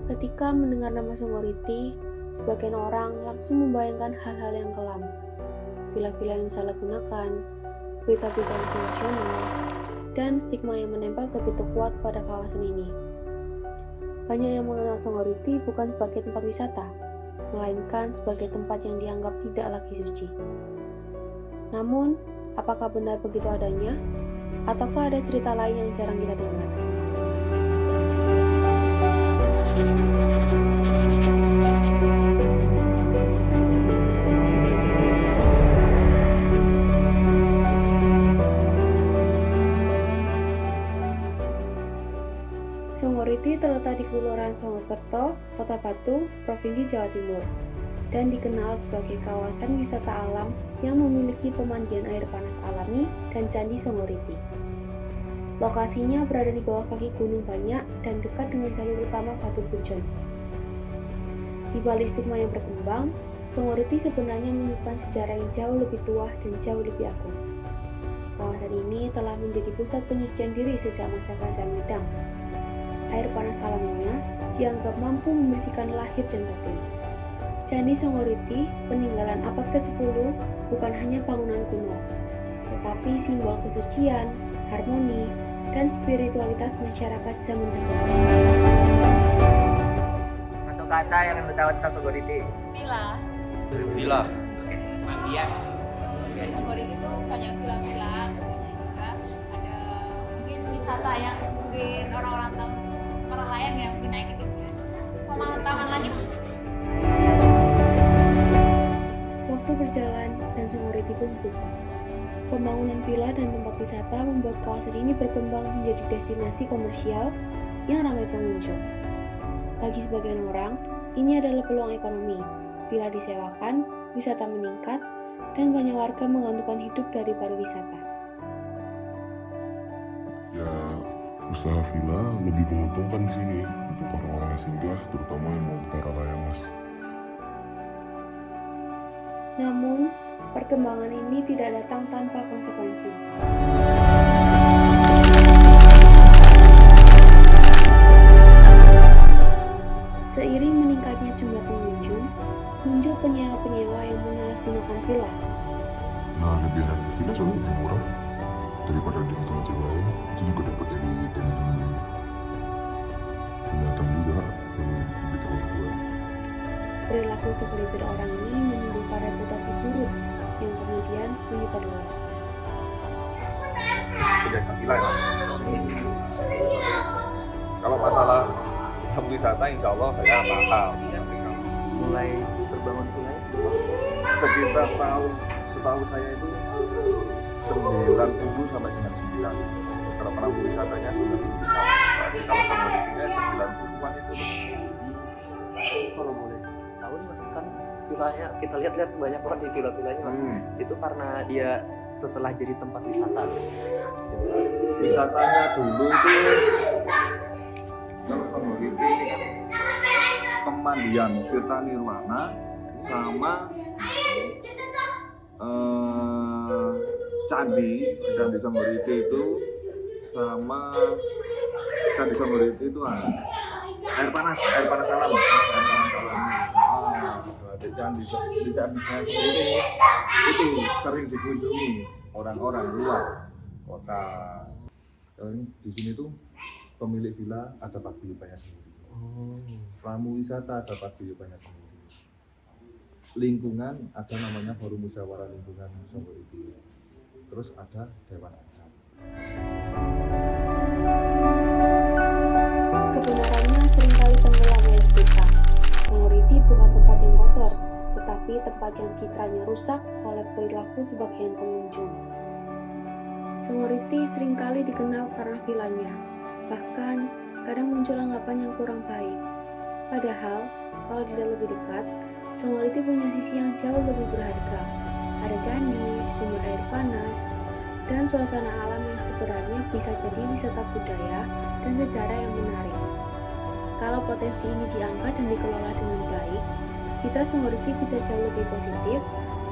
Ketika mendengar nama Songgoriti, sebagian orang langsung membayangkan hal-hal yang kelam. Villa-villa yang disalahgunakan, berita-berita yang sensasional, dan stigma yang menempel begitu kuat pada kawasan ini. Banyak yang mengenal Songgoriti bukan sebagai tempat wisata, melainkan sebagai tempat yang dianggap tidak lagi suci. Namun, apakah benar begitu adanya? Ataukah ada cerita lain yang jarang kita dengar? Songgoriti terletak di Kelurahan Songgokerto, Kota Batu, Provinsi Jawa Timur, dan dikenal sebagai kawasan wisata alam yang memiliki pemandian air panas alami dan Candi Songgoriti. Lokasinya berada di bawah kaki Gunung Banyak dan dekat dengan jalur utama Batu Pujon. Di balik stigma yang berkembang, Songgoriti sebenarnya menyimpan sejarah yang jauh lebih tua dan jauh lebih agung. Kawasan ini telah menjadi pusat penyucian diri sejak masa Kerajaan Medang. Air panas alaminya dianggap mampu membersihkan lahir dan batin. Candi Songgoriti, peninggalan abad ke-10, bukan hanya bangunan kuno, tetapi simbol kesucian, harmoni, dan spiritualitas masyarakat zaman dahulu. Satu kata yang Anda tahu tentang Songgoriti. Villa. Villa. Oke. Mandian. Di Songgoriti itu banyak villa-villa, tentunya juga ada mungkin wisata yang mungkin orang-orang tahu, para layang yang mungkin naik gitu ya. Sama taman langit. Waktu berjalan dan Songgoriti pun berubah. Pembangunan villa dan tempat wisata membuat kawasan ini berkembang menjadi destinasi komersial yang ramai pengunjung. Bagi sebagian orang, ini adalah peluang ekonomi. Villa disewakan, wisata meningkat, dan banyak warga menggantungkan hidup dari pariwisata. Ya, usaha villa lebih menguntungkan di sini untuk orang-orang yang singgah, terutama yang mau ke para layang, Mas. Namun, perkembangan ini tidak datang tanpa konsekuensi. Seiring meningkatnya jumlah pengunjung, muncul penyewa-penyewa yang menyalahgunakan villa. Ya, lebih enaknya villa soalnya lebih murah daripada di hotel-hotel lain. Itu juga dapat jadi teman-teman pendatang juga yang lebih tahu duluan. Perilaku segelintir orang ini menimbulkan reputasi buruk yang kemudian menyebar luas. Tidak villa ya. Kalau masalah wisata insya Allah saya paham. Tapi kalau Mulai terbangun villanya sekitar setahu saya itu 90 sampai 99. Kalau perahu wisatanya 99. Tapi kalau komoditinya 90-an itu. Kalau boleh tahu nih Mas, kan villanya kita lihat-lihat banyak banget di villa-villanya Mas. Itu karena dia setelah jadi tempat wisata. Wisatanya dulu itu kalau Songgoriti ini kan pemandian Tirta Nirwana sama Candi Songgoriti itu sama Candi Songgoriti itu air panas alam. Di Candinya sendiri itu sering dikunjungi orang-orang luar kota. Dan di sini tuh pemilik villa ada paguyubannya sendiri. Pramu wisata ada paguyubannya sendiri. Lingkungan ada namanya Forum Musyawarah Lingkungan Songgoriti. Terus ada Dewan Adat. Kebenarannya seringkali tenggelam oleh berita. Songgoriti bukan tempat yang kotor, tetapi tempat yang citranya rusak oleh perilaku sebagian pengunjung. Songgoriti seringkali dikenal karena villanya, bahkan kadang muncul anggapan yang kurang baik. Padahal, kalau tidak lebih dekat, Songgoriti punya sisi yang jauh lebih berharga. Ada candi, sumber air panas, dan suasana alam yang sebenarnya bisa jadi wisata budaya dan sejarah yang menarik. Kalau potensi ini diangkat dan dikelola dengan baik, citra Songgoriti bisa jauh lebih positif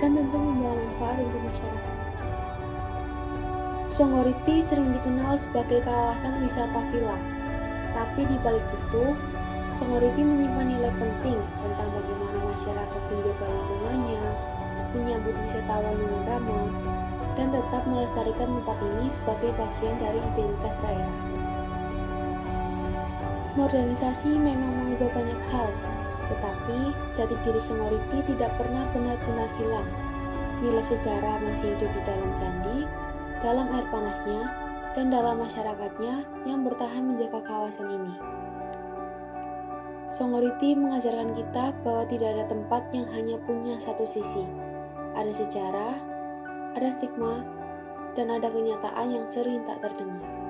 dan tentu membawa manfaat untuk masyarakat. Songgoriti sering dikenal sebagai kawasan wisata villa, tapi di balik itu, Songoriti menyimpan nilai penting tentang bagaimana masyarakat menjaga lingkungannya, menyambut wisatawan dengan ramah, dan tetap melestarikan tempat ini sebagai bagian dari identitas daerah. Modernisasi memang mengubah banyak hal, tetapi jati diri Songoriti tidak pernah benar-benar hilang. Nilai sejarah masih hidup di dalam candi, dalam air panasnya, dan dalam masyarakatnya yang bertahan menjaga kawasan ini. Songoriti mengajarkan kita bahwa tidak ada tempat yang hanya punya satu sisi. Ada sejarah, ada stigma, dan ada kenyataan yang sering tak terdengar.